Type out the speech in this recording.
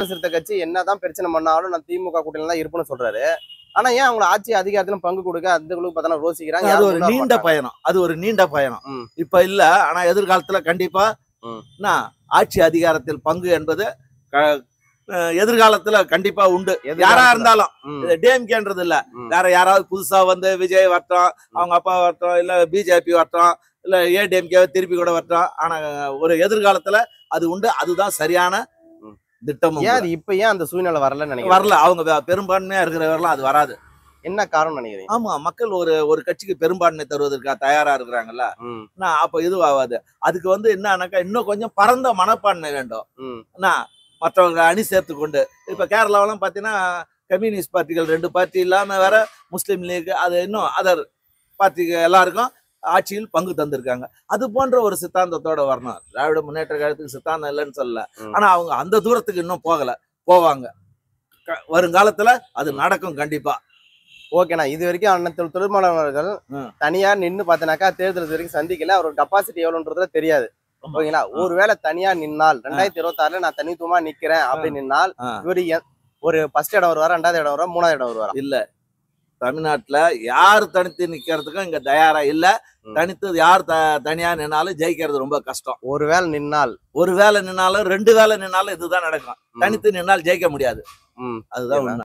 சிறுத்தை கட்சி என்னதான் பிரச்சனை பண்ணாலும் நான் திமுக கூட்டணியில தான் இருப்பேன்னு சொல்றாரு. ஆனா ஏன் அவங்கள ஆட்சி அதிகாரத்திலும் பங்கு கொடுக்க அந்த குழுக்கு பார்த்தா ரோசிக்கிறாங்க. அது ஒரு நீண்ட பயணம். அது ஒரு நீண்ட பயணம். இப்ப இல்ல, ஆனா எதிர்காலத்துல கண்டிப்பா ஆட்சி அதிகாரத்தில் பங்கு என்பது எதிர்காலத்துல கண்டிப்பா உண்டு. யாரா இருந்தாலும் டிஎம்கேன்றது இல்ல, வேற யாராவது புதுசா வந்து விஜய் வரட்டும், அவங்க அப்பா வரட்டும், இல்ல பிஜேபி வரட்டும், இல்ல ஏடிஎம்கே திருப்பி கூட வரட்டும். ஆனா ஒரு எதிர்காலத்துல அது உண்டு. அதுதான் சரியான திட்டம். இப்ப ஏன் அந்த சூழ்நிலை வரலன்னு நினைக்கிறேன். வரல. அவங்க பெரும்பான்மையா இருக்கிறவரெல்லாம் அது வராது. என்ன காரணம் நினைக்கிறீங்க? ஆமா, மக்கள் ஒரு கட்சிக்கு பெரும்பான்மை தருவதற்கு தயாரா இருக்கிறாங்கல்ல. அப்ப இதுவாகாது. அதுக்கு வந்து என்னன்னாக்கா இன்னும் கொஞ்சம் பரந்த மனப்பான்மை வேண்டும். மற்றவங்க அணி சேர்த்து கொண்டு இப்ப கேரளாவெல்லாம் பாத்தீங்கன்னா கம்யூனிஸ்ட் பார்ட்டிகள் 2 பார்ட்டி இல்லாம வேற முஸ்லீம் லீக், அது இன்னும் அதர் பார்ட்டிக்கு எல்லாருக்கும் ஆட்சியில் பங்கு தந்திருக்காங்க. அது போன்ற ஒரு சித்தாந்தத்தோட வரணும். திராவிட முன்னேற்ற கழகத்துக்கு சித்தாந்தம் இல்லைன்னு சொல்லல, ஆனா அவங்க அந்த தூரத்துக்கு இன்னும் போவாங்க. வருங்காலத்துல அது நடக்கும் கண்டிப்பா. ஓகேண்ணா, இது வரைக்கும் அண்ணன் திருமாவளவர்கள் தனியா நின்னு பார்த்தனாக்கா தேர்தல் வரைக்கும் சந்திக்கல. அவரோட கெப்பாசிட்டி எவ்வளவுன்றதுல தெரியாது. ஓகேங்களா, ஒருவேளை தனியா நின்னால் 2026 நான் தனித்துவமா நிக்கிறேன் அப்படின்னு நின்னால் இவரு ஒரு ஃபர்ஸ்ட் இடம் வருவாரா, 2வது இடம் வருவாரா, 3வது இடம் வருவாரா? இல்ல, தமிழ்நாட்டுல யாரு தனித்து நிக்கிறதுக்கும் இங்க தயாரா இல்ல. தனித்து யார் தனியா நின்னாலும் ஜெயிக்கிறது ரொம்ப கஷ்டம். ஒரு வேலை நின்னாலும் 2 வேலை நின்னாலும் இதுதான் நடக்கும். தனித்து நின்னால் ஜெயிக்க முடியாது. அதுதான் உண்மை.